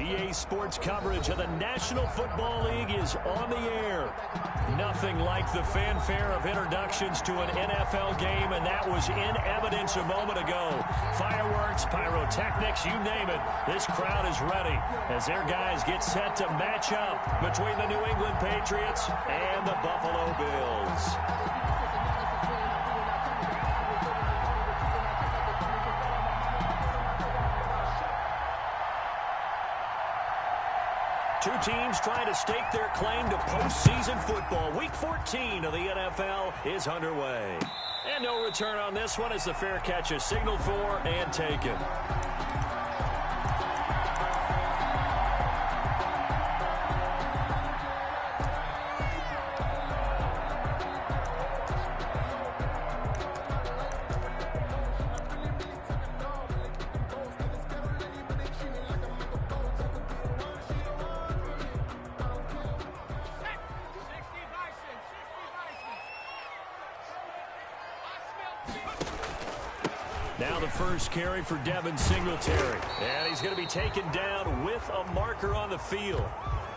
EA Sports coverage of the National Football League is on the air. Nothing like the fanfare of introductions to an NFL game, and that was in evidence a moment ago. Fireworks, pyrotechnics, you name it. This crowd is ready as their guys get set to match up between the New England Patriots and the Buffalo Bills. Two teams trying to stake their claim to postseason football. Week 14 of the NFL is underway. And no return on this one as the fair catch is signaled for and taken. Now the first carry for Devin Singletary. And he's going to be taken down with a marker on the field.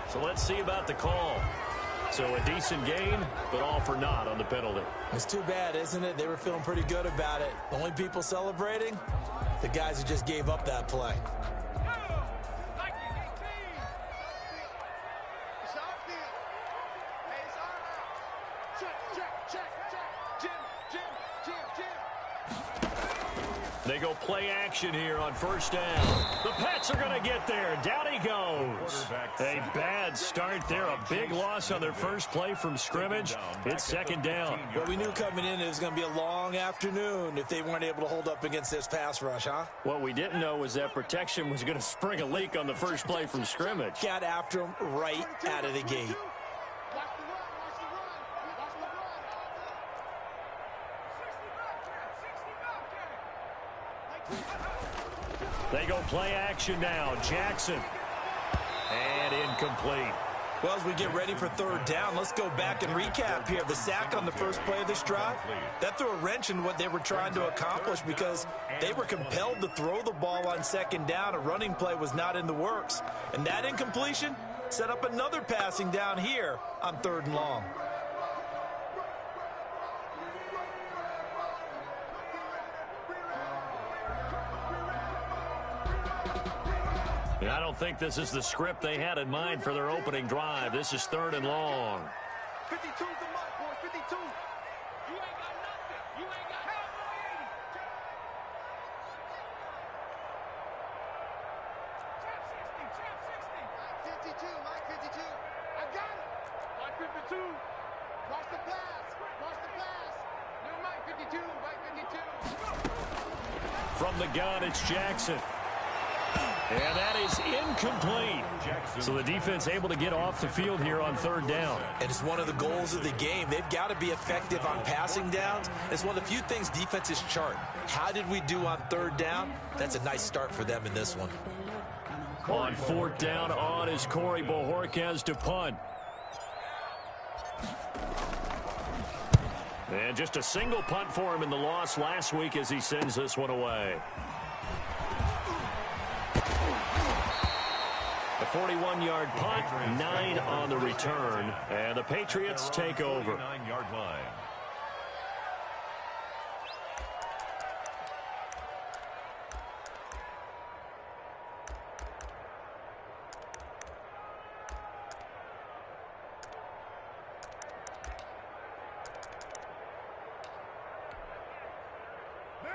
So let's see about the call. So a decent gain, but all for naught on the penalty. It's too bad, isn't it? They were feeling pretty good about it. The only people celebrating, the guys who just gave up that play. They go play action here on first down. The Pats are going to get there. Down he goes. A bad start there. A big loss on their first play from scrimmage. It's second down. Well, we knew coming in it was going to be a long afternoon if they weren't able to hold up against this pass rush, huh? What we didn't know was that protection was going to spring a leak on the first play from scrimmage. Got after him right out of the gate. They go play action now. Jackson. And incomplete. Well, as we get ready for third down, let's go back and recap here. The sack on the first play of this drive, that threw a wrench in what they were trying to accomplish because they were compelled to throw the ball on second down. A running play was not in the works. And that incompletion set up another passing down here on third and long. And I don't think this is the script they had in mind for their opening drive. This is third and long. 52's the mark, boy. 52. You ain't got nothing. You ain't got help. 80. 52, Mike 52. I got it. Mike 52. Watch the blast. Watch the blast. No, Mike 52. Mike 52. From the gun, it's Jackson. And that is incomplete. So the defense able to get off the field here on third down. And it's one of the goals of the game. They've got to be effective on passing downs. It's one of the few things defenses chart. How did we do on third down? That's a nice start for them in this one. On fourth down on is Corey Bojorquez to punt. And just a single punt for him in the loss last week as he sends this one away. A 41-yard punt, 9 on the return, and the Patriots take over. 9-yard line.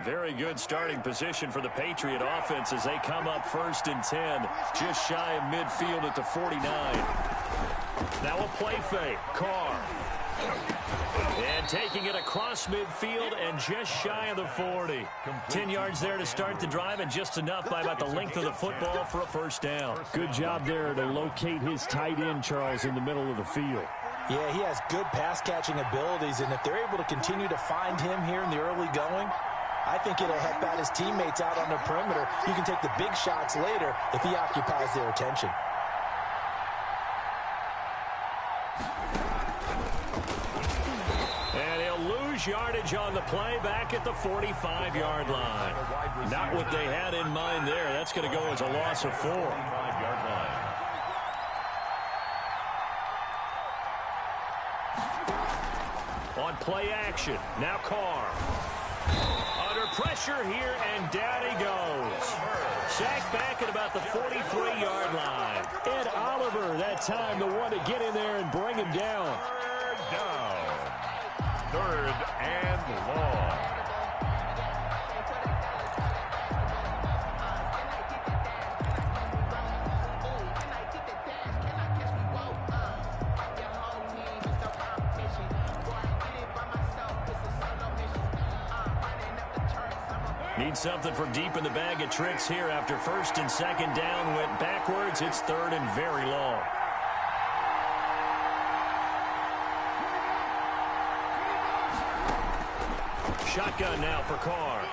Very good starting position for the Patriot offense as they come up first and 10, just shy of midfield at the 49. Now a play fake. Carr. And taking it across midfield and just shy of the 40. 10 yards there to start the drive and just enough by about the length of the football for a first down. Good job there to locate his tight end, Charles, in the middle of the field. Yeah, he has good pass-catching abilities, and if they're able to continue to find him here in the early going, I think it'll help out his teammates out on the perimeter. You can take the big shots later if he occupies their attention. And he'll lose lose yardage on the play back at the 45-yard line. Not what they had in mind there. That's going to go as a loss of 4. On play action, now Carr. Under pressure here, and down he goes. Sacked back at about the 43-yard line. Ed Oliver, that time, the one to get in there and bring him down. Third and long. Need something for deep in the bag of tricks here after first and second down went backwards. It's third and very long. Shotgun now for Carr.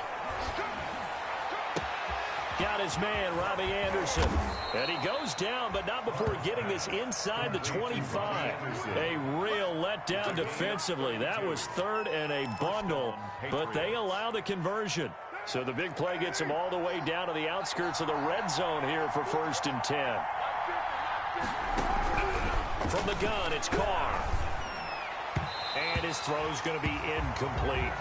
Got his man, Robbie Anderson. And he goes down, but not before getting this inside the 25. A real letdown defensively. That was third and a bundle, but they allow the conversion. So the big play gets him all the way down to the outskirts of the red zone here for first and 10. From the gun, it's Carr. And his throw's going to be incomplete.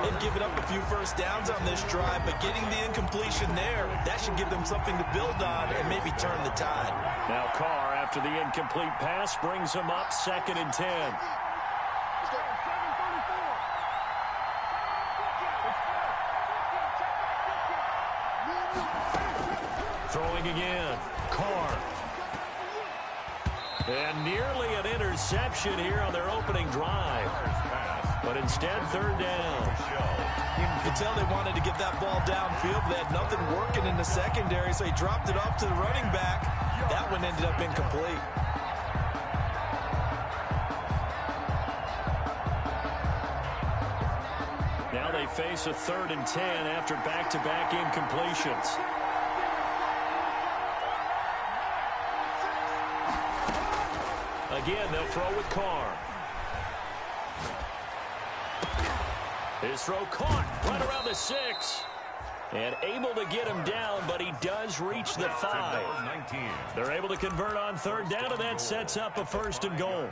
They've given up a few first downs on this drive, but getting the incompletion there, that should give them something to build on and maybe turn the tide. Now Carr, after the incomplete pass, brings him up second and 10. Throwing again. Carr. And nearly an interception here on their opening drive. But instead, third down. You could tell they wanted to get that ball downfield. They had nothing working in the secondary, so he dropped it off to the running back. That one ended up incomplete. Now they face a third and 10 after back-to-back incompletions. Again, they'll throw with Carr. His throw caught right around the 6. And able to get him down, but he does reach the 5. They're able to convert on third down, and that sets up a first and goal.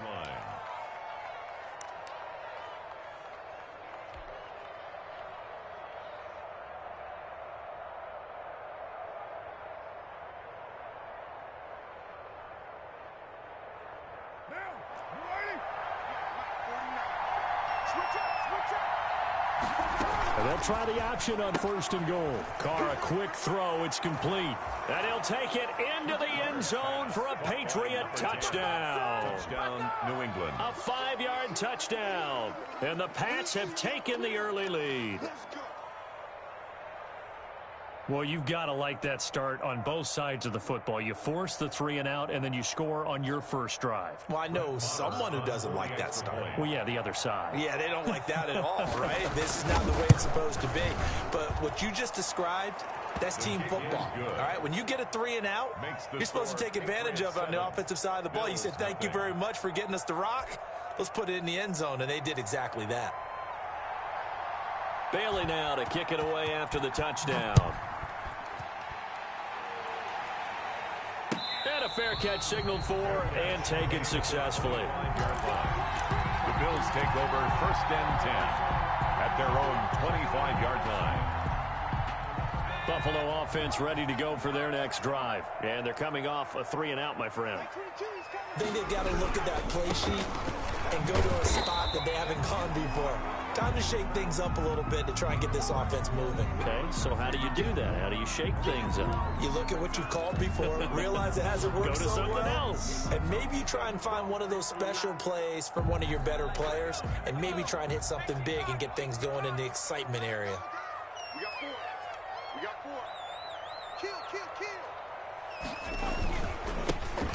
And they'll try the option on first and goal. Carr, a quick throw. It's complete. And he'll take it into the end zone for a Patriot touchdown. Touchdown, New England. A 5-yard touchdown. And the Pats have taken the early lead. Well, you've got to like that start on both sides of the football. You force the 3 and out, and then you score on your first drive. Well, I know someone who doesn't like that start. Well, yeah, the other side. Yeah, they don't like that at all, right? This is not the way it's supposed to be. But what you just described, that's team football, all right? When you get a 3 and out, you're supposed to take advantage of it on the offensive side of the ball. You said, thank you very much for getting us the rock. Let's put it in the end zone, and they did exactly that. Bailey now to kick it away after the touchdown. And a fair catch signaled for and taken successfully. The Bills take over first and 10 at their own 25-yard line. Buffalo offense ready to go for their next drive. And they're coming off a 3 and out, my friend. I think they've got to look at that play sheet and go to a spot that they haven't gone before. Time to shake things up a little bit to try and get this offense moving. Okay, so how do you do that? How do you shake things up? You look at what you've called before, realize it hasn't worked Go to so something well, else. and maybe you try and find one of those special plays from one of your better players, and maybe try and hit something big and get things going in the excitement area. We got 4. We got 4. Kill.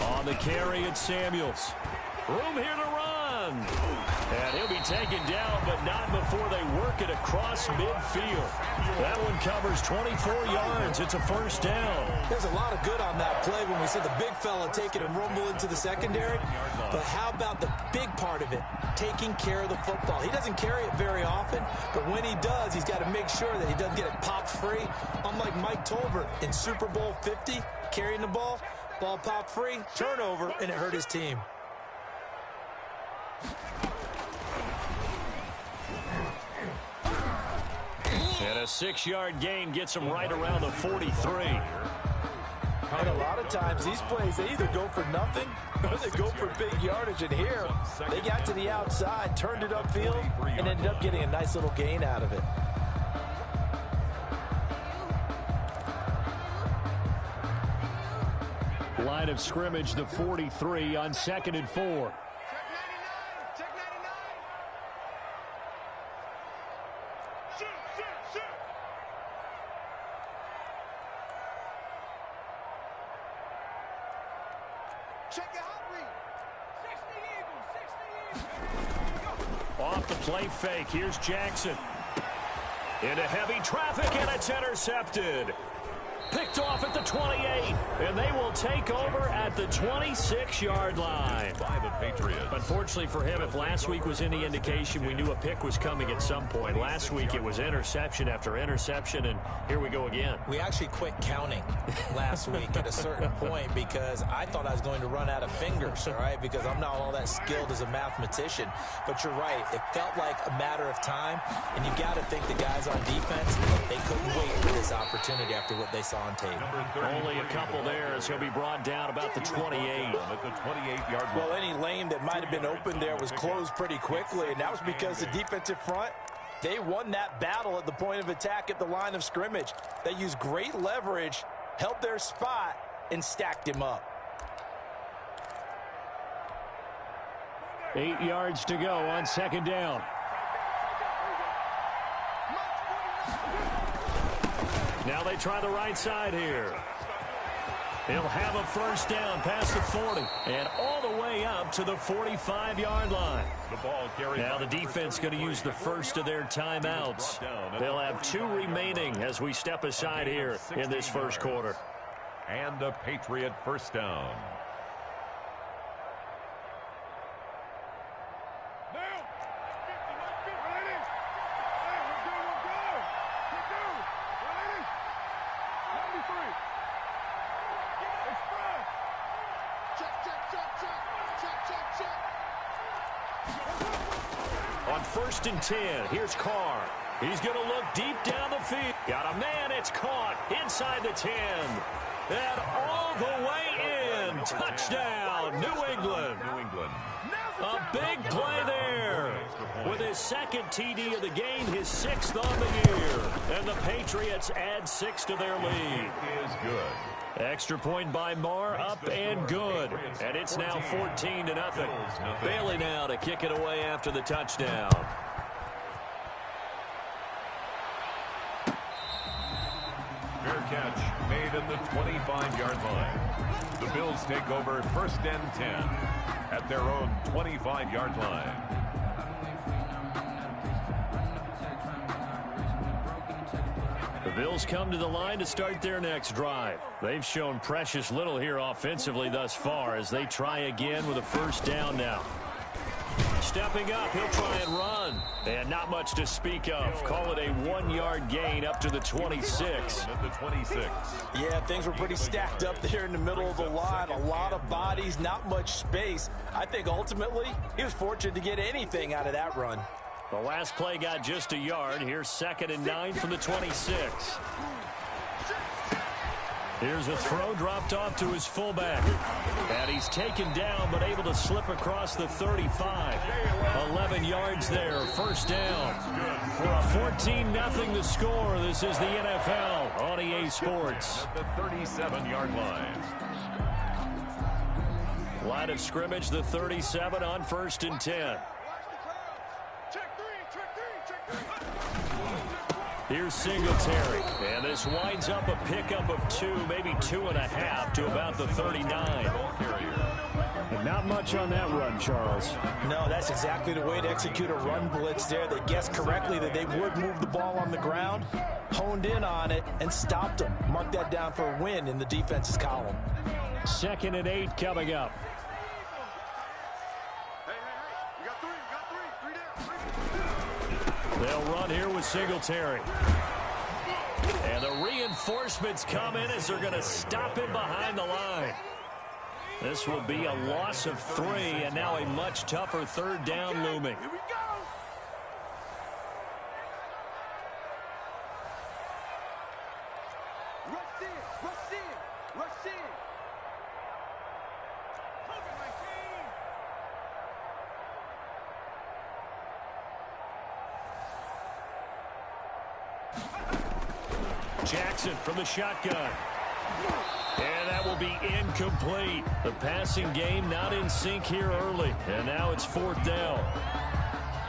On the carry, it's Samuels. Room here to run. And he'll be taken down, but not before they work it across midfield. That one covers 24 yards. It's a first down. There's a lot of good on that play when we see the big fella take it and rumble into the secondary. But how about the big part of it, taking care of the football? He doesn't carry it very often, but when he does, he's got to make sure that he doesn't get it popped free. Unlike Mike Tolbert in Super Bowl 50, carrying the ball popped free, turnover, and it hurt his team. And a 6-yard gain gets him right around the 43. And a lot of times these plays, they either go for nothing or they go for big yardage. And here, they got to the outside, turned it upfield, and ended up getting a nice little gain out of it. Line of scrimmage, the 43 on 2nd and 4. Off the play fake. Here's Jackson. Into heavy traffic, and it's intercepted. Picked off at the 28, and they will take over at the 26-yard line. By the Patriots. Unfortunately for him, if last week was any indication, we knew a pick was coming at some point. Last week it was interception after interception, and here we go again. We actually quit counting last week at a certain point because I thought I was going to run out of fingers, all right, because I'm not all that skilled as a mathematician. But you're right. It felt like a matter of time, and you got to think the guys on defense, they couldn't wait for this opportunity after what they saw on tape. Only a couple there as he'll be brought down about the 28. At the 28-yard line. Well, any lane that might have been open there was closed pretty quickly, and that was because the defensive front, they won that battle at the point of attack at the line of scrimmage. They used great leverage, held their spot, and stacked him up. 8 yards to go on 2nd down. Now they try the right side here. He'll have a first down past the 40 and all the way up to the 45-yard line. The ball carried. Now the defense going to use the first of their timeouts. They'll have 2 remaining as we step aside here in this first quarter. And a Patriot first down. On 1st and 10, here's Carr. He's going to look deep down the field. Got a man, it's caught inside the 10. And all the way in. Touchdown, New England. A big play there. With his 2nd TD of the game, his 6th on the year. And the Patriots add 6 to their lead. Is good. Extra point by Marr, up and good. And it's now 14-0. Bailey now to kick it away after the touchdown. Fair catch made at the 25-yard line. The Bills take over 1st and 10 at their own 25-yard line. The Bills come to the line to start their next drive. They've shown precious little here offensively thus far as they try again with a first down now. Stepping up, he'll try and run. And not much to speak of. Call it a 1-yard gain up to the 26. At the 26. Yeah, things were pretty stacked up there in the middle of the line. A lot of bodies, not much space. I think ultimately he was fortunate to get anything out of that run. The last play got just a yard. Here's 2nd and 9 from the 26. Here's a throw dropped off to his fullback. And he's taken down but able to slip across the 35. 11 yards there, first down. 14-0 the score. This is the NFL on EA Sports. At the 37-yard line. Line of scrimmage, the 37 on 1st and 10. Here's Singletary, and this winds up a pickup of 2, maybe 2.5 to about the 39. And not much on that run, Charles. No, that's exactly the way to execute a run blitz there. They guessed correctly that they would move the ball on the ground, honed in on it, and stopped them. Mark that down for a win in the defense's column. 2nd and 8 coming up. They'll run here with Singletary. And the reinforcements come in as they're going to stop him behind the line. This will be a loss of 3, and now a much tougher 3rd down looming. Here we go. Rush in, rush in, rush in. Cover my team. Jackson from the shotgun. And that will be incomplete. The passing game not in sync here early. And now it's 4th down.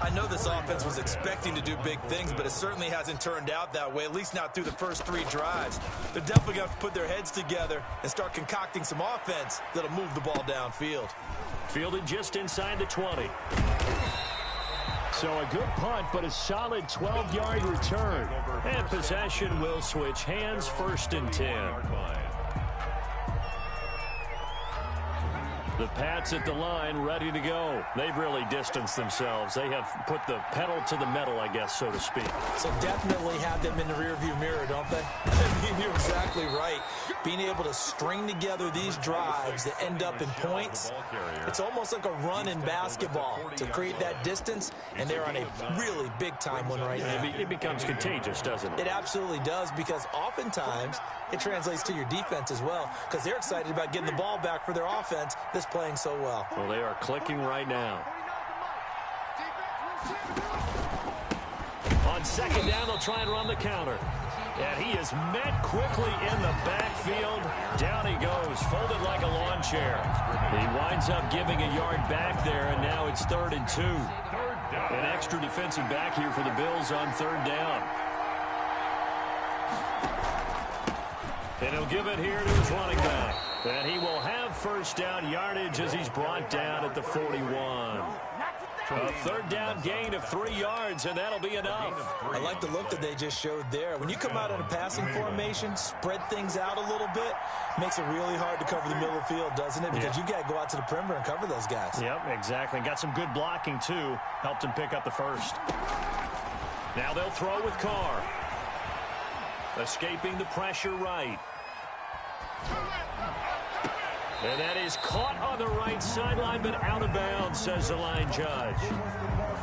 I know this offense was expecting to do big things, but it certainly hasn't turned out that way, at least not through the first 3 drives. They're definitely going to have to put their heads together and start concocting some offense that'll move the ball downfield. Fielded just inside the 20. So a good punt, but a solid 12-yard return. And possession will switch hands, 1st and 10. The Pats at the line, ready to go. They've really distanced themselves. They have put the pedal to the metal, I guess, so to speak. So definitely have them in the rearview mirror, don't they? I mean, you're exactly right. Being able to string together these drives that end up in points, it's almost like a run in basketball to create that distance, and they're on a really big-time one right now. It becomes contagious, doesn't it? It absolutely does, because oftentimes it translates to your defense as well, because they're excited about getting the ball back for their offense that's playing so well. Well, they are clicking right now. On 2nd down, they'll try and run the counter. And he is met quickly in the backfield. Down he goes, folded like a lawn chair. He winds up giving a yard back there, and now it's 3rd and 2. An extra defensive back here for the Bills on 3rd down. And he'll give it here to his running back. And he will have 1st down yardage as he's brought down at the 41. A 3rd down gain of 3 yards, and that'll be enough. I like the look that they just showed there. When you come out in a passing formation, spread things out a little bit, makes it really hard to cover the middle of the field, doesn't it? Because you got to go out to the perimeter and cover those guys. Yep, exactly. Got some good blocking, too. Helped him pick up the 1st. Now they'll throw with Carr. Escaping the pressure right. And that is caught on the right sideline, but out of bounds, says the line judge.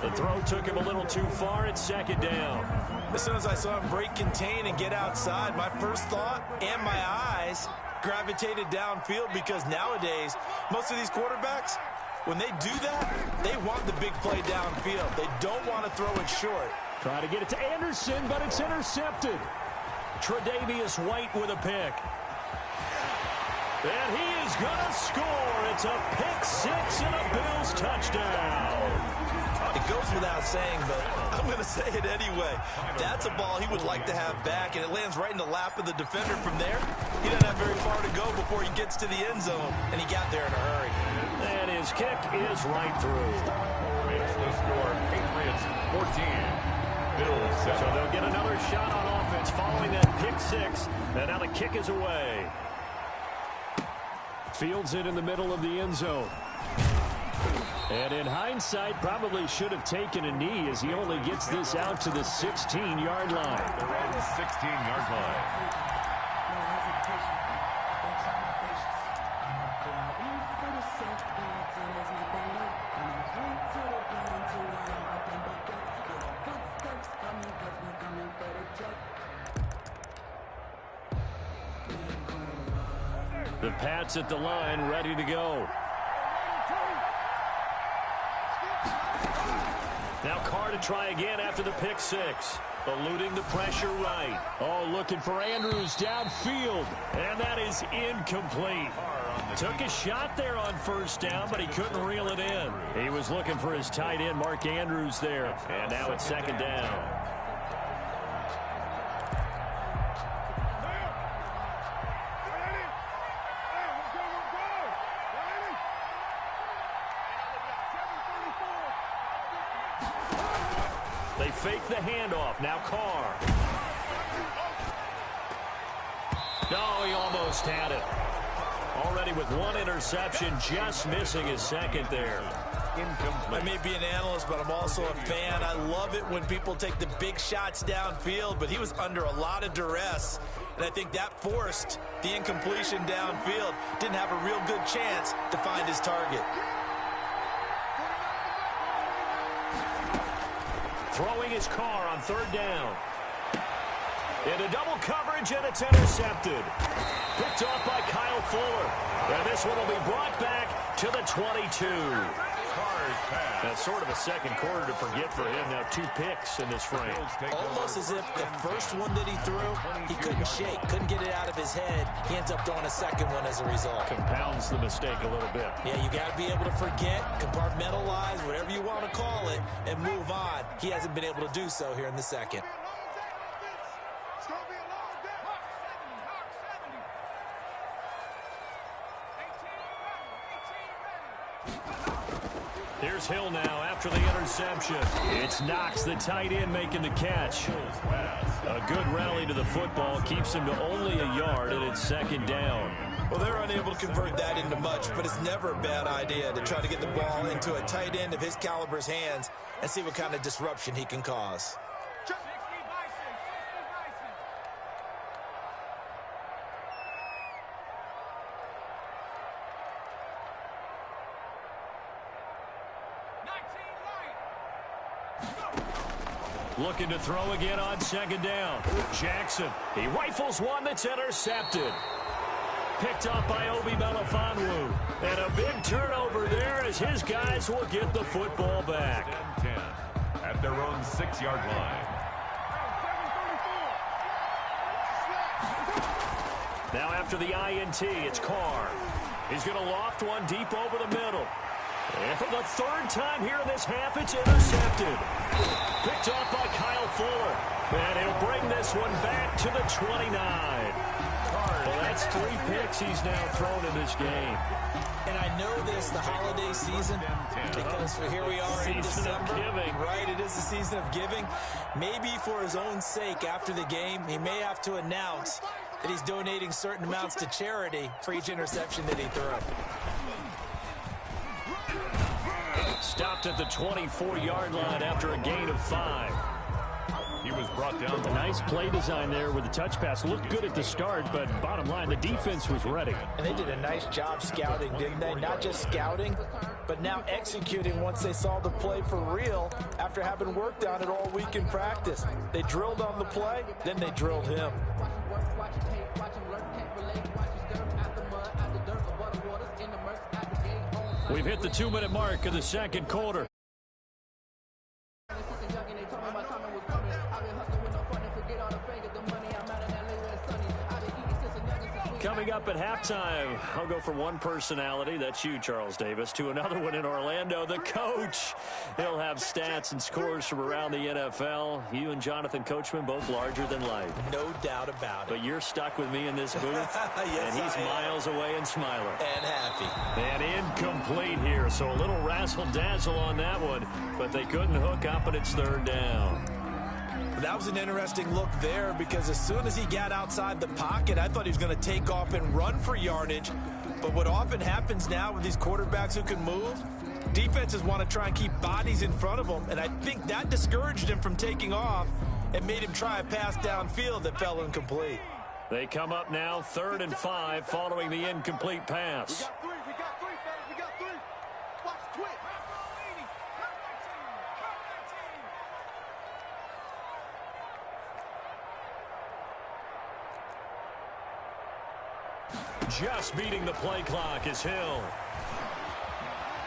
The throw took him a little too far. It's 2nd down. As soon as I saw him break contain and get outside, my first thought and my eyes gravitated downfield, because nowadays, most of these quarterbacks, when they do that, they want the big play downfield. They don't want to throw it short. Try to get it to Anderson, but it's intercepted. Tre'Davious White with a pick. And he is going to score. It's a pick-6 and a Bills touchdown. It goes without saying, but I'm going to say it anyway. That's a ball he would like to have back, and it lands right in the lap of the defender from there. He doesn't have very far to go before he gets to the end zone, and he got there in a hurry. And his kick is right through. Makes the score Patriots 14. Bills 7. So they'll get another shot on offense following that pick-6. And now the kick is away. Fields it in the middle of the end zone. And in hindsight, probably should have taken a knee as he only gets this out to the 16-yard line. They're on the 16-yard line. The Pats at the line, ready to go. Now Carr to try again after the pick-6. Eluding the pressure right. Oh, looking for Andrews downfield. And that is incomplete. Took a shot there on 1st down, but he couldn't reel it in. He was looking for his tight end, Mark Andrews, there. And now it's 2nd down. They fake the handoff. Now Carr. No, he almost had it. Already with one interception, just missing his second there. I may be an analyst, but I'm also a fan. I love it when people take the big shots downfield, but he was under a lot of duress, and I think that forced the incompletion downfield. Didn't have a real good chance to find his target. Throwing his car on third down. Into double coverage, and it's intercepted. Picked off by Kyle Fuller. And this one will be brought back to the 22. That's sort of a second quarter to forget for him. Now 2 picks in this frame. Almost as if the first one that he threw, he couldn't shake, couldn't get it out of his head. He ends up throwing a second one as a result. Compounds the mistake a little bit. Yeah, you got to be able to forget, compartmentalize, whatever you want to call it, and move on. He hasn't been able to do so here in the second. Here's Hill now after the interception. It's Knox, the tight end, making the catch. A good rally to the football keeps him to only a yard, and it's second down. Well, they're unable to convert that into much, but it's never a bad idea to try to get the ball into a tight end of his caliber's hands and see what kind of disruption he can cause. Looking to throw again on second down. Jackson, he rifles one that's intercepted. Picked up by Obi Melifonwu. And a big turnover there as his guys will get the football back. 10 at their own 6-yard line. Now after the INT, it's Carr. He's going to loft one deep over the middle. And for the third time here in this half, it's intercepted. Picked off by Kyle Fuller. And he'll bring this one back to the 29. Well, that's 3 picks he's now thrown in this game. And I know this, the holiday season, because here we are in December. Right, it is the season of giving. Maybe for his own sake after the game, he may have to announce that he's donating certain amounts to charity for each interception that he threw. Stopped at the 24-yard line after a gain of 5. He was brought down. A nice play design there with the touch pass. Looked good at the start, but bottom line, the defense was ready. And they did a nice job scouting, didn't they? Not just scouting, but now executing once they saw the play for real after having worked on it all week in practice. They drilled on the play, then they drilled him. We've hit the 2-minute mark of the second quarter. Coming up at halftime, I'll go from one personality, that's you, Charles Davis, to another one in Orlando, the coach. He'll have stats and scores from around the NFL. You and Jonathan Coachman, both larger than life. No doubt about it. But you're stuck with me in this booth, yes, and he's miles away and smiling. And happy. And incomplete here, so a little razzle-dazzle on that one, but they couldn't hook up, and it's third down. That was an interesting look there because as soon as he got outside the pocket, I thought he was going to take off and run for yardage. But what often happens now with these quarterbacks who can move, defenses want to try and keep bodies in front of them, and I think that discouraged him from taking off and made him try a pass downfield that fell incomplete. They come up now 3rd and 5 following the incomplete pass. We got three, fellas. We got three. Watch quick. Just beating the play clock is Hill.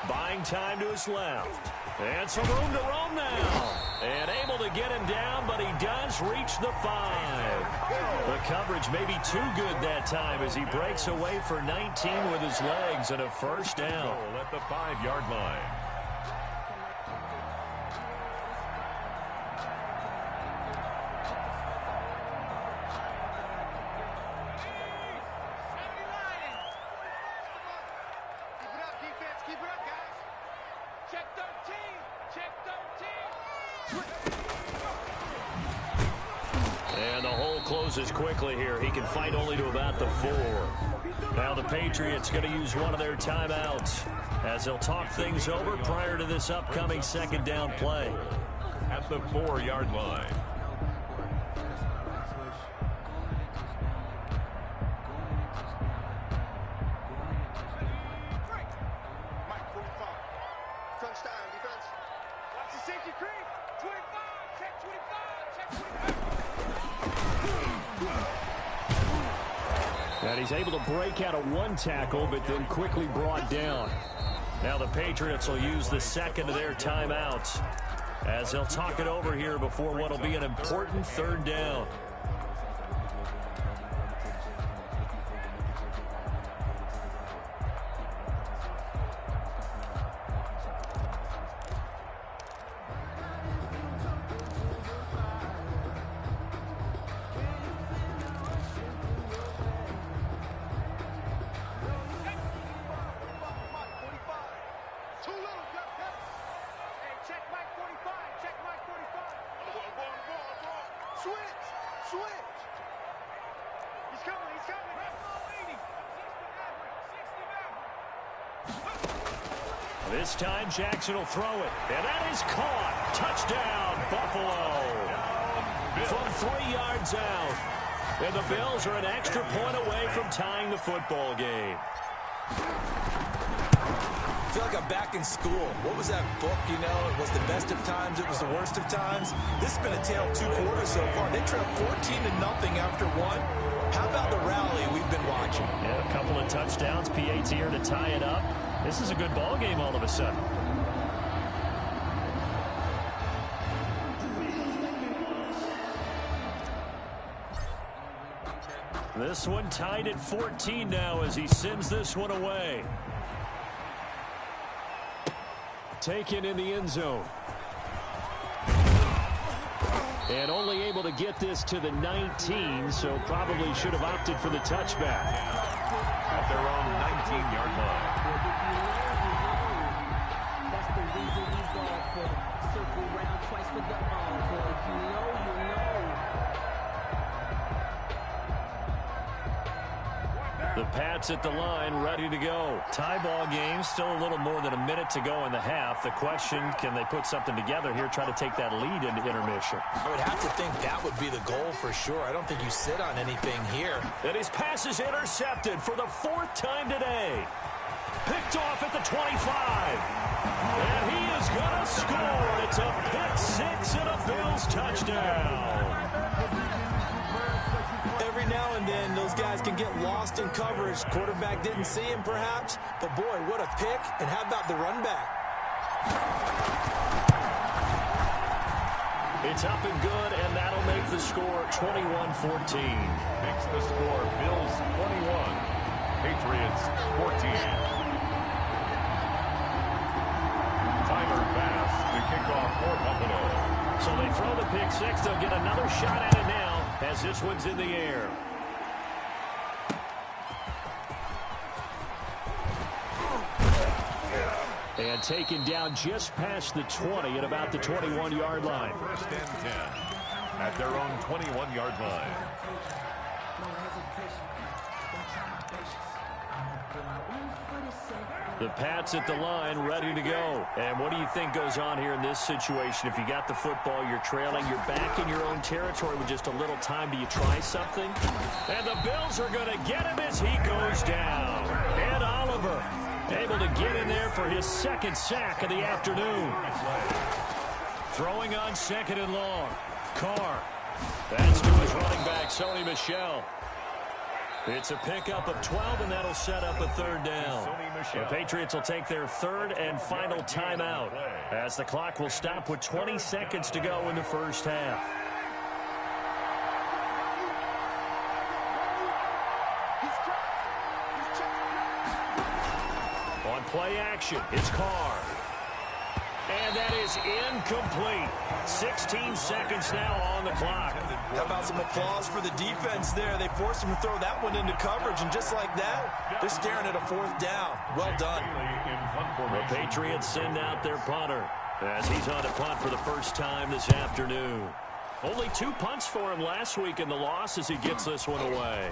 Buying time to his left. And some room to roam now. And able to get him down, but he does reach the 5. The coverage may be too good that time as he breaks away for 19 with his legs and a first down. At the 5-yard line. And the hole closes quickly here. He can fight only to about the 4. Now the Patriots going to use one of their timeouts as they'll talk things over prior to this upcoming second down play. At the 4-yard line. And he's able to break out of one tackle, but then quickly brought down. Now the Patriots will use the second of their timeouts as they'll talk it over here before what will be an important third down. This time Jackson will throw it, and that is caught. Touchdown, Buffalo. From 3 yards out. And the Bills are an extra point away from tying the football game. I feel like I'm back in school. What was that book, you know? It was the best of times. It was the worst of times. This has been a tale of 2 quarters so far. They trailed 14-0 after 1. How about the rally we've been watching? Yeah, a couple of touchdowns. P.A.'s here to tie it up. This is a good ball game all of a sudden. This one tied at 14 now as he sends this one away. Taken in the end zone. And only able to get this to the 19, so probably should have opted for the touchback. At their own 19-yard line. That's the reason we go for circle round twice for the encore. If you know, you know. The Pats at the line, ready to go. Tie ball game, still a little more than a minute to go in the half. The question, can they put something together here, try to take that lead into intermission? I would have to think that would be the goal for sure. I don't think you sit on anything here. And his pass is intercepted for the 4th time today. Picked off at the 25. And he is going to score. It's a pick 6 and a Bills touchdown. Every now and then, those guys can get lost in coverage. Quarterback didn't see him, perhaps. But, boy, what a pick. And how about the run back? It's up and good, and that'll make the score 21-14. Makes the score Bills 21, Patriots 14. Tyler Bass to kick off for Buffalo. So they throw the pick 6. They'll get another shot at it now as this one's in the air. And taken down just past the 20 at about the 21-yard line. 1st and 10 at their own 21-yard line. The Pats at the line, ready to go. And what do you think goes on here in this situation? If you got the football, you're trailing, you're back in your own territory with just a little time. Do you try something? And the Bills are going to get him as he goes down. And Oliver able to get in there for his 2nd sack of the afternoon. Throwing on 2nd and long. Carr. That's to his running back, Sony Michel. It's a pickup of 12, and that'll set up a 3rd down. The Patriots will take their 3rd and final timeout as the clock will stop with 20 seconds to go in the first half. On play action, it's Carr. And that is incomplete. 16 seconds now on the clock. How about some applause for the defense there? They forced him to throw that one into coverage, and just like that, they're staring at a 4th down. Well done. The Patriots send out their punter. as he's on to punt for the first time this afternoon. Only 2 punts for him last week in the loss as he gets this one away.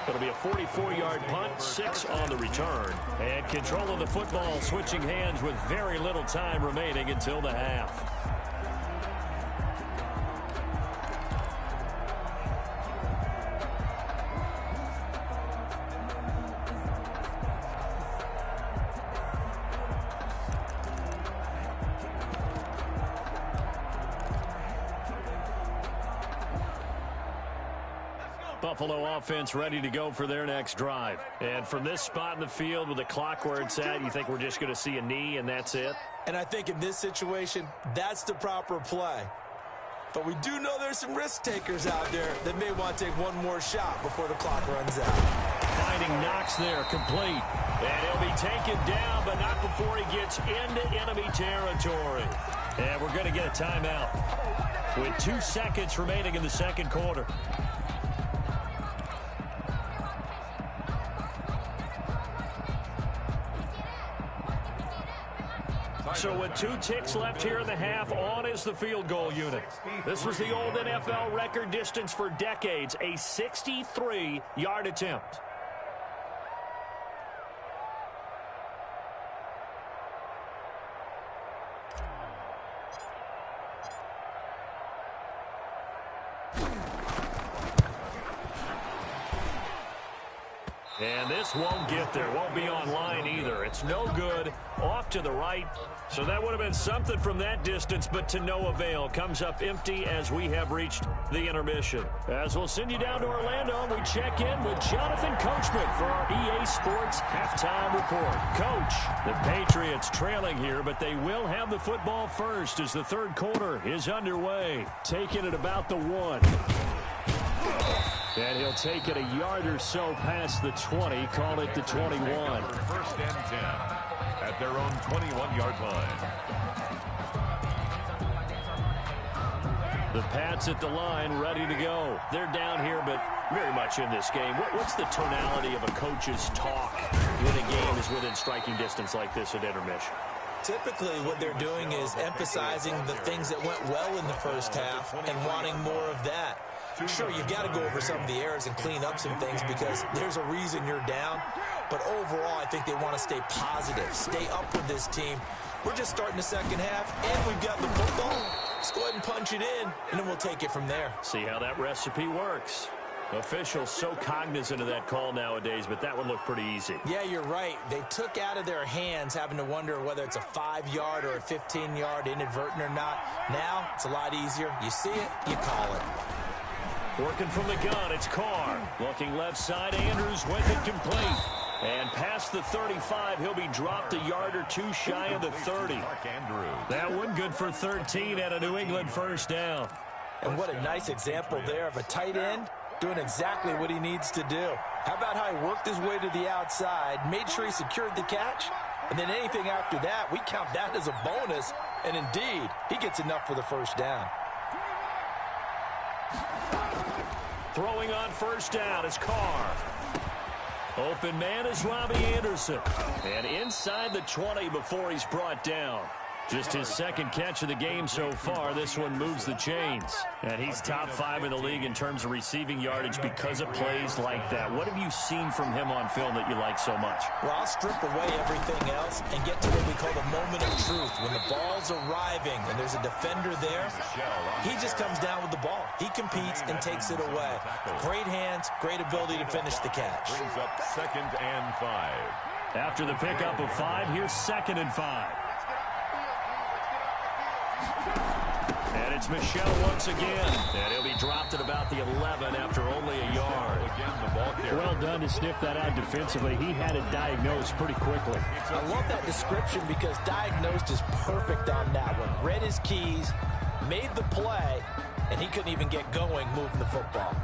It'll be a 44-yard punt, 6 on the return. And control of the football switching hands with very little time remaining until the half. Buffalo offense ready to go for their next drive. And from this spot in the field with the clock where it's at, you think we're just going to see a knee and that's it? And I think in this situation, that's the proper play. But we do know there's some risk takers out there that may want to take one more shot before the clock runs out. Finding Knox there, complete. And he'll be taken down, but not before he gets into enemy territory. And we're going to get a timeout with 2 seconds remaining in the second quarter. So with 2 ticks left here in the half, on is the field goal unit. This was the old NFL record distance for decades, a 63-yard attempt. And this won't get there. Won't be online either. It's no good. Off to the right. So that would have been something from that distance, but to no avail. Comes up empty as we have reached the intermission. As we'll send you down to Orlando, we check in with Jonathan Coachman for our EA Sports Halftime Report. Coach, the Patriots trailing here, but they will have the football first as the third quarter is underway. Taking it about the 1. And he'll take it a yard or so past the 20, call it the 21. First and 10 at their own 21-yard line. The Pats at the line, ready to go. They're down here, but very much in this game. What's the tonality of a coach's talk when a game is within striking distance like this at intermission? Typically, what they're doing is emphasizing the things that went well in the first half and wanting more of that. Sure, you've got to go over some of the errors and clean up some things because there's a reason you're down. But overall, I think they want to stay positive, stay up with this team. We're just starting the second half, and we've got the football. Let's go ahead and punch it in, and then we'll take it from there. See how that recipe works. Officials so cognizant of that call nowadays, but that would look pretty easy. Yeah, you're right. They took out of their hands having to wonder whether it's a 5-yard or a 15-yard inadvertent or not. Now, it's a lot easier. You see it, you call it. Working from the gun, it's Carr. Looking left side, Andrews with it complete. And past the 35, he'll be dropped a yard or 2 shy of the 30. That one good for 13 and a New England first down. And what a nice example there of a tight end doing exactly what he needs to do. How about how he worked his way to the outside, made sure he secured the catch, and then anything after that, we count that as a bonus. And indeed, he gets enough for the first down. Throwing on first down is Carr. Open man is Robbie Anderson. And inside the 20 before he's brought down. Just his second catch of the game so far. This one moves the chains. And he's top 5 in the league in terms of receiving yardage because of plays like that. What have you seen from him on film that you like so much? Well, I'll strip away everything else and get to what we call the moment of truth. When the ball's arriving and there's a defender there, he just comes down with the ball. He competes and takes it away. Great hands, great ability to finish the catch. Brings up 2nd and 5. After the pickup of 5, here's 2nd and 5. And it's Michel once again. And he'll be dropped at about the 11 after only a yard. Well done to sniff that out defensively. He had it diagnosed pretty quickly. I love that description because diagnosed is perfect on that one. Read his keys, made the play, and he couldn't even get going moving the football.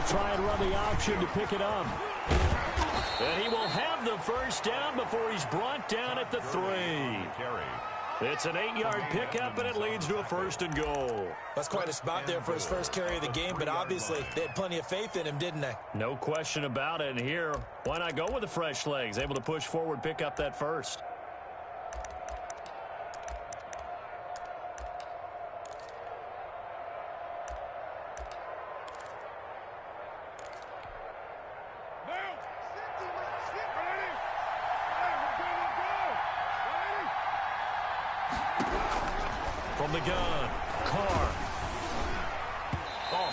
Try and run the option to pick it up. And he will have the first down before he's brought down at the 3. It's an 8-yard pickup, and it leads to a 1st and goal. That's quite a spot there for his first carry of the game, but obviously they had plenty of faith in him, didn't they? No question about it. And here, why not go with the fresh legs? Able to push forward, pick up that first. From the gun, Carr.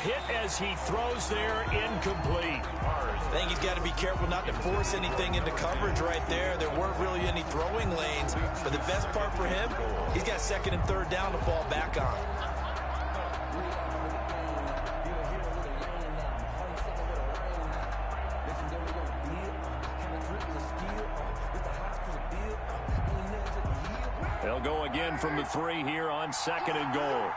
Hit as he throws there, incomplete. I think he's got to be careful not to force anything into coverage right there. There weren't really any throwing lanes, but the best part for him, he's got 2nd and 3rd down to fall back on. They'll go again from the 3 here on 2nd and goal.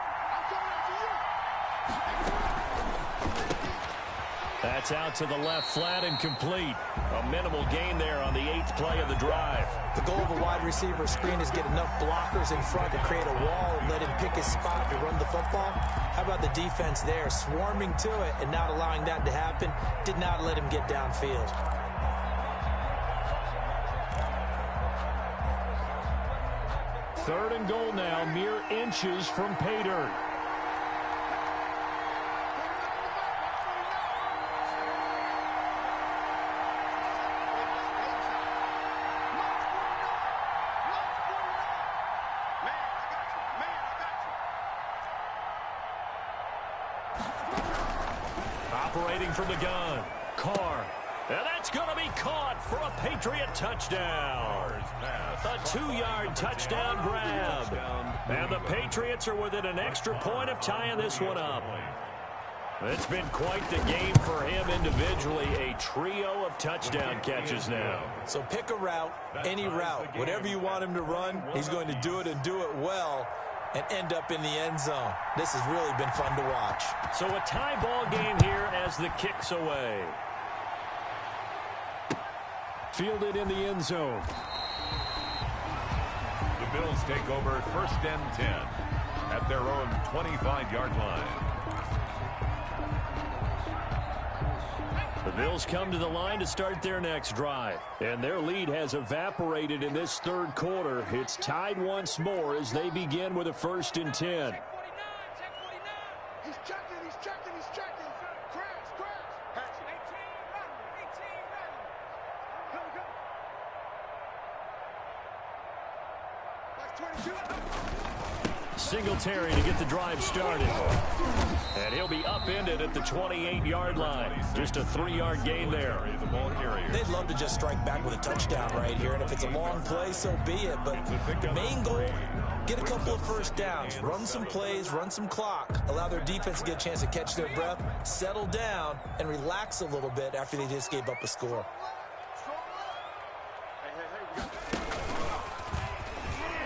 That's out to the left, flat and complete. A minimal gain there on the 8th play of the drive. The goal of a wide receiver screen is get enough blockers in front to create a wall and let him pick his spot to run the football. How about the defense there, swarming to it and not allowing that to happen? Did not let him get downfield. Third and goal now, mere inches from pay dirt. Operating from the gun, Carr. And that's going to be caught for a Patriot touchdown. A 2-yard touchdown grab. And the Patriots are within an extra point of tying this one up. It's been quite the game for him individually. A trio of touchdown catches now. So pick a route, any route. Whatever you want him to run, he's going to do it and do it well and end up in the end zone. This has really been fun to watch. So a tie ball game here as the kick's away. Fielded in the end zone. The Bills take over 1st and 10 at their own 25-yard line. The Bills come to the line to start their next drive. And their lead has evaporated in this 3rd quarter. It's tied once more as they begin with a 1st and 10. He's checking, he's checking, he's checking. Crash, crash. 18, Singletary to get the drive started. And he'll be upended at the 28-yard line. Just a 3-yard gain there. They'd love to just strike back with a touchdown right here. And if it's a long play, so be it. But the main goal, get a couple of first downs. Run some plays, run some clock. Allow their defense to get a chance to catch their breath, settle down, and relax a little bit after they just gave up a score.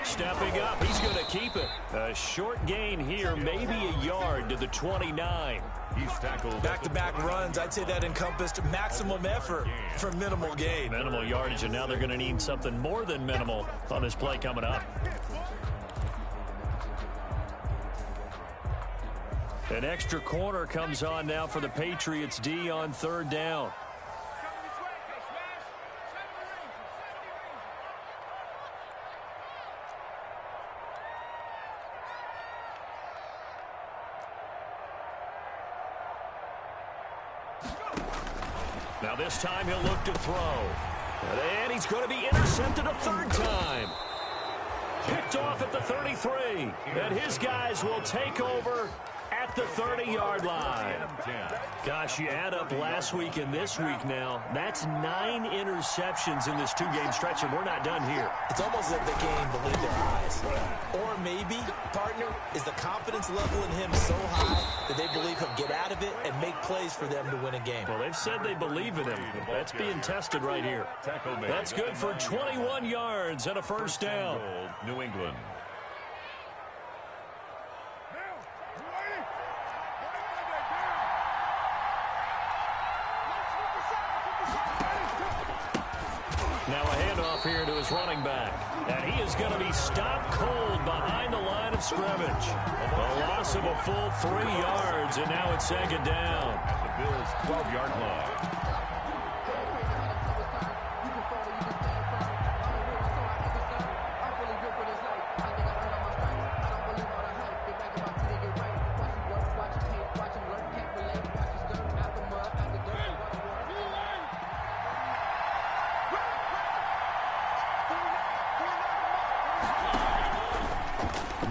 Stepping up, he's going to keep it. A short gain here, maybe a yard to the 29. He's tackled. Back-to-back runs, I'd say that encompassed maximum effort for minimal gain. Minimal yardage, and now they're going to need something more than minimal on this play coming up. An extra corner comes on now for the Patriots D on 3rd down. Now this time he'll look to throw. And he's going to be intercepted a 3rd time. Picked off at the 33. And his guys will take over at the 30-yard line. Gosh, you add up last week and this week now, that's 9 interceptions in this 2-game stretch, and we're not done here. It's almost as if they can't even believe their eyes. Or maybe, partner, is the confidence level in him so high that they believe he'll get out of it and make plays for them to win a game. Well, they've said they believe in him. That's being tested right here. That's good for 21 yards and a 1st down. New England. Now a handoff here to his running back. And he is going to be stopped cold behind the line of scrimmage. A loss of a full 3 yards, and now it's second down. At the Bills' 12-yard line.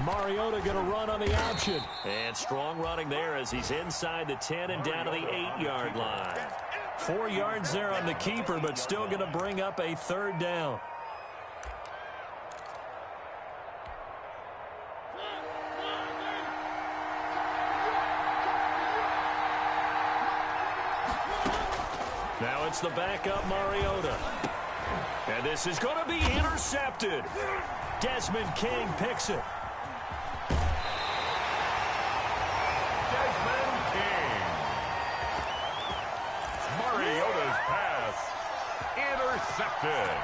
Mariota going to run on the option. And strong running there as he's inside the 10 and down to the 8-yard line. 4 yards there on the keeper, but still going to bring up a third down. Now it's the backup Mariota. And this is going to be intercepted. Desmond King picks it. Mariota's pass intercepted.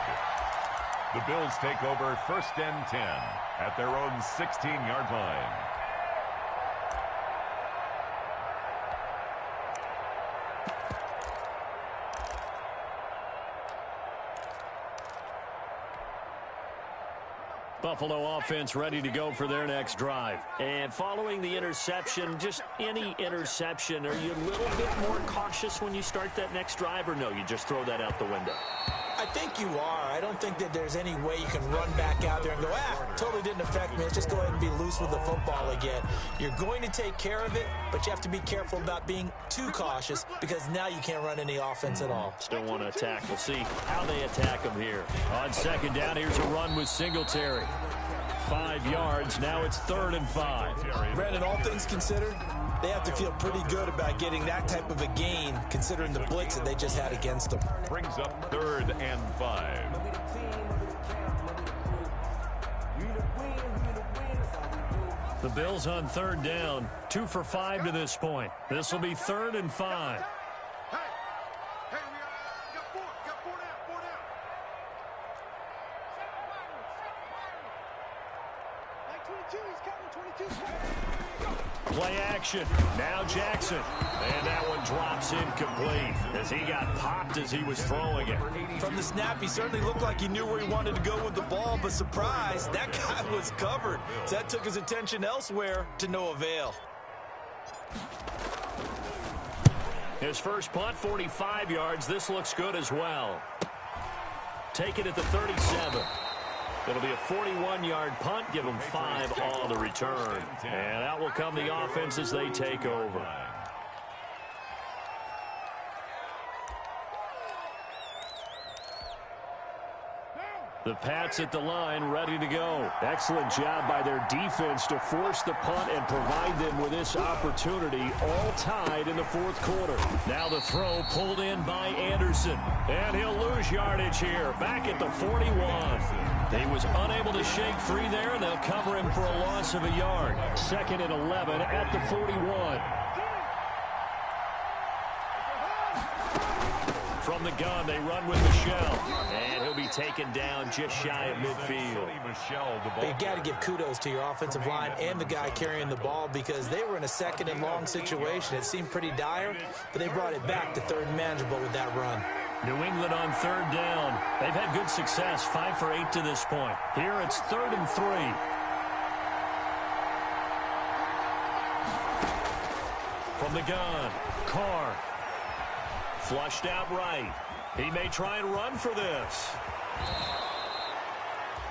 The Bills take over 1st and 10 at their own 16-yard line. Buffalo offense ready to go for their next drive. And following the interception, just any interception, are you a little bit more cautious when you start that next drive, or no, you just throw that out the window? I think you are. I don't think that there's any way you can run back out there and go, totally didn't affect me. Let's just go ahead and be loose with the football again. You're going to take care of it, but you have to be careful about being too cautious because now you can't run any offense at all. Still want to attack. We'll see how they attack him here. On second down, here's a run with Singletary. 5 yards. Now it's 3rd and 5. Brandon, all things considered, they have to feel pretty good about getting that type of a gain considering the blitz that they just had against them. Brings up 3rd and 5. The Bills on 3rd down. 2 for 5 to this point. This will be 3rd and 5. Hey, we got 4 down. Like 22, he's coming, 22. Play action. Now Jackson. And that one drops incomplete as he got popped as he was throwing it. From the snap, he certainly looked like he knew where he wanted to go with the ball, but surprise, that guy was covered. So that took his attention elsewhere to no avail. His first punt, 45 yards. This looks good as well. Take it at the 37. It'll be a 41-yard punt. Give them 5 on the return. And out will come the offense as they take over. The Pats at the line, ready to go. Excellent job by their defense to force the punt and provide them with this opportunity, all tied in the 4th quarter. Now the throw pulled in by Anderson. And he'll lose yardage here, back at the 41. He was unable to shake free there, and they'll cover him for a loss of a yard. 2nd and 11 at the 41. From the gun, they run with Michelle. And he'll be taken down just shy of midfield. You got to give kudos to your offensive line and the guy carrying the ball because they were in a 2nd and long situation. It seemed pretty dire, but they brought it back to 3rd and manageable with that run. New England on 3rd down. They've had good success, 5 for 8 to this point. Here it's 3rd and 3. From the gun, Carr. Flushed out right. He may try and run for this.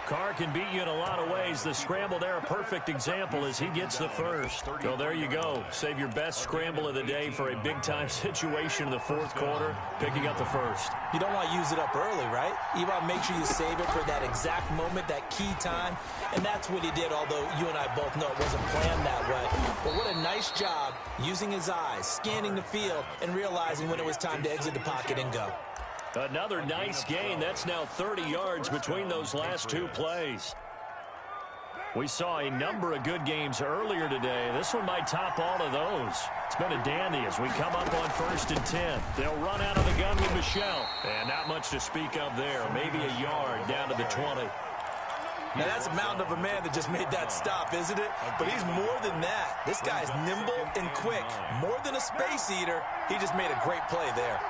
Carr can beat you in a lot of ways. The scramble there, a perfect example as he gets the first. So there you go. Save your best scramble of the day for a big-time situation in the 4th quarter, picking up the first. You don't want to use it up early, right? You want to make sure you save it for that exact moment, that key time. And that's what he did, although you and I both know it wasn't planned that way. But what a nice job using his eyes, scanning the field, and realizing when it was time to exit the pocket and go. Another nice gain. That's now 30 yards between those last 2 plays. We saw a number of good games earlier today. This one might top all of those. It's been a dandy as we come up on 1st and 10. They'll run out of the gun with Michelle. And not much to speak of there. Maybe a yard down to the 20. Now, that's a mountain of a man that just made that stop, isn't it? But he's more than that. This guy's nimble and quick. More than a space eater, he just made a great play there.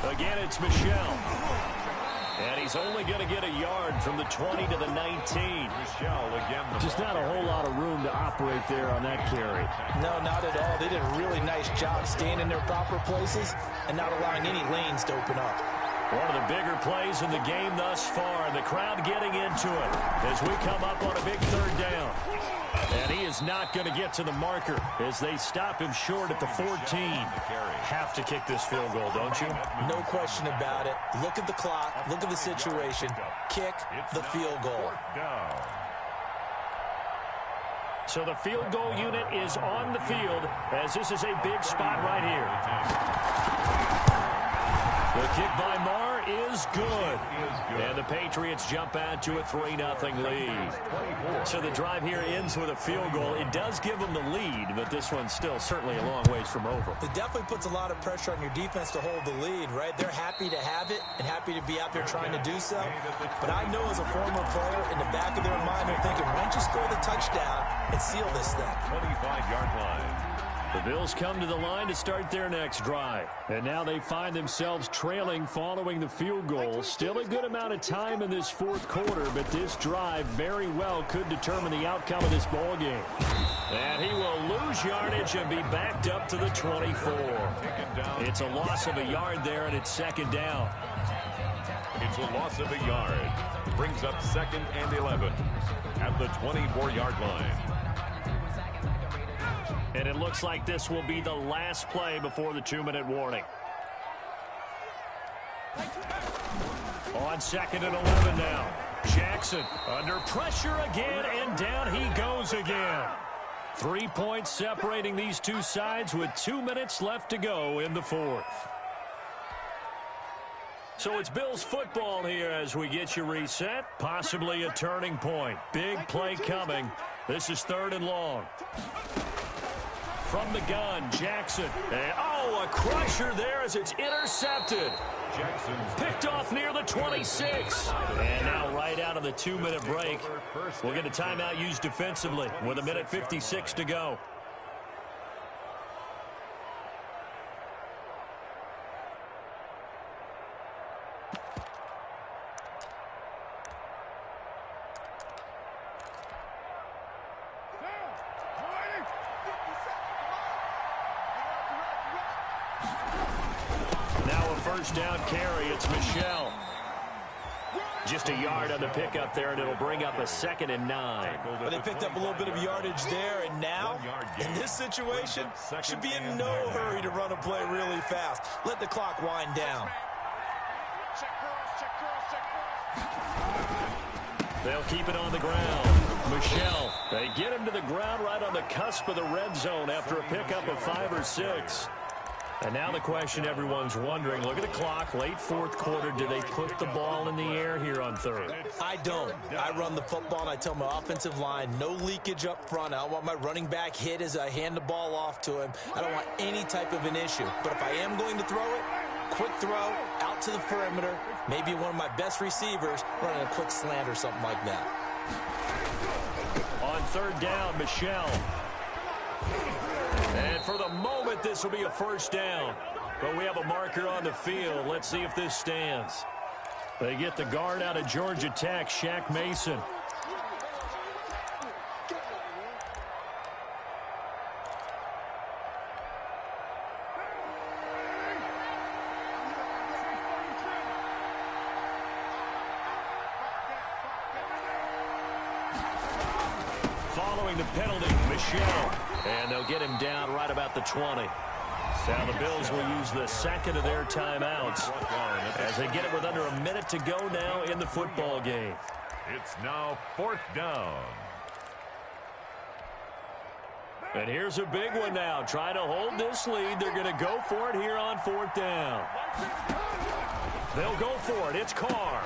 Again, it's Michelle. And he's only going to get a yard from the 20 to the 19. Michelle again. Just not a whole lot of room to operate there on that carry. No, not at all. They did a really nice job staying in their proper places and not allowing any lanes to open up. One of the bigger plays in the game thus far, and the crowd getting into it as we come up on a big 3rd down. And he is not going to get to the marker as they stop him short at the 14. Have to kick this field goal, don't you? No question about it. Look at the clock. Look at the situation. Kick the field goal. So the field goal unit is on the field as this is a big spot right here. The kick by Marr is good. And the Patriots jump out to a 3-0 lead. So the drive here ends with a field goal. It does give them the lead, but this one's still certainly a long ways from over. It definitely puts a lot of pressure on your defense to hold the lead, right? They're happy to have it and happy to be out there trying to do so. But I know as a former player, in the back of their mind, they're thinking, why don't you score the touchdown and seal this thing? 25-yard line. The Bills come to the line to start their next drive. And now they find themselves trailing following the field goal. Still a good amount of time in this 4th quarter, but this drive very well could determine the outcome of this ball game. And he will lose yardage and be backed up to the 24. It's a loss of a yard there, and it's 2nd down. It's a loss of a yard. Brings up 2nd and 11 at the 24-yard line. And it looks like this will be the last play before the 2-minute warning. On 2nd and 11 now. Jackson under pressure again, and down he goes again. 3 points separating these two sides with 2 minutes left to go in the 4th. So it's Bills football here as we get you reset. Possibly a turning point. Big play coming. This is 3rd and long. From the gun, Jackson. And, a crusher there as it's intercepted. Picked off near the 26. And now right out of the 2-minute break, we'll get a timeout used defensively with 1:56 to go. First down carry, it's Michelle. Just a yard on the pickup there, and it'll bring up a 2nd and 9. But they picked up a little bit of yardage there, and now, in this situation, should be in no hurry to run a play really fast. Let the clock wind down. They'll keep it on the ground. Michelle, they get him to the ground right on the cusp of the red zone after a pickup of 5 or 6. And now the question everyone's wondering, look at the clock, late 4th quarter, do they put the ball in the air here on 3rd? I don't. I run the football, and I tell my offensive line, no leakage up front. I don't want my running back hit as I hand the ball off to him. I don't want any type of an issue. But if I am going to throw it, quick throw, out to the perimeter, maybe one of my best receivers running a quick slant or something like that. On 3rd down, Michelle. And for the moment, this will be a 1st down. But we have a marker on the field. Let's see if this stands. They get the guard out of Georgia Tech, Shaq Mason. Following the penalty, Michelle. And they'll get him down right about the 20. Now the Bills will use the 2nd of their timeouts as they get it with under a minute to go now in the football game. It's now 4th down. And here's a big one now. Trying to hold this lead. They're going to go for it here on 4th down. They'll go for it. It's Carr.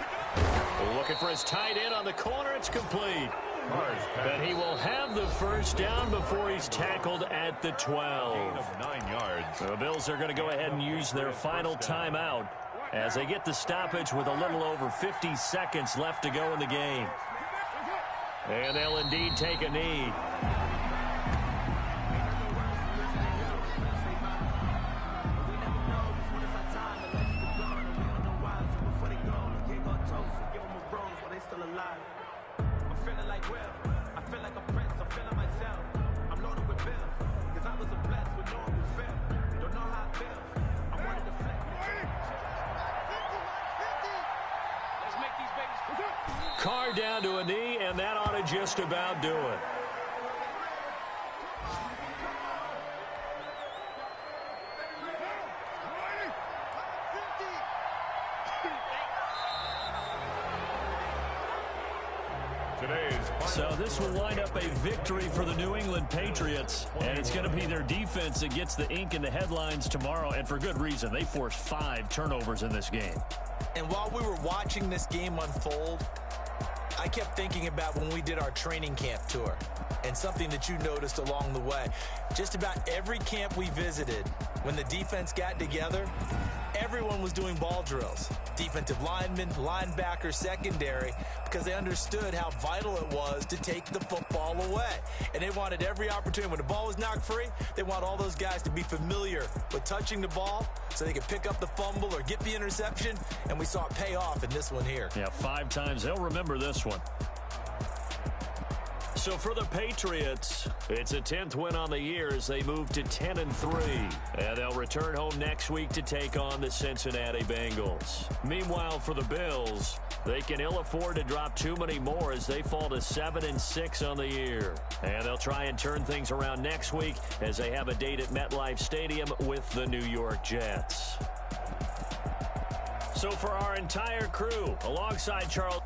Looking for his tight end on the corner. It's complete. Mars But he will have the first down before he's tackled at the 12. of 9 yards. The Bills are going to go ahead and use their final timeout as they get the stoppage with a little over 50 seconds left to go in the game. And they'll indeed take a knee. Carr down to a knee, and that ought to just about do it. So this will wind up a victory for the New England Patriots, and it's going to be their defense that gets the ink in the headlines tomorrow, and for good reason. They forced 5 turnovers in this game. And while we were watching this game unfold, I kept thinking about when we did our training camp tour and something that you noticed along the way. Just about every camp we visited, when the defense got together, everyone was doing ball drills. Defensive linemen, linebackers, secondary, because they understood how vital it was to take the football away. And they wanted every opportunity. When the ball was knocked free, they want all those guys to be familiar with touching the ball so they could pick up the fumble or get the interception. And we saw it pay off in this one here. Yeah, 5 times. They'll remember this one. So for the Patriots, it's a 10th win on the year as they move to 10-3. And they'll return home next week to take on the Cincinnati Bengals. Meanwhile, for the Bills, they can ill afford to drop too many more as they fall to 7-6 on the year. And they'll try and turn things around next week as they have a date at MetLife Stadium with the New York Jets. So for our entire crew, alongside Charles...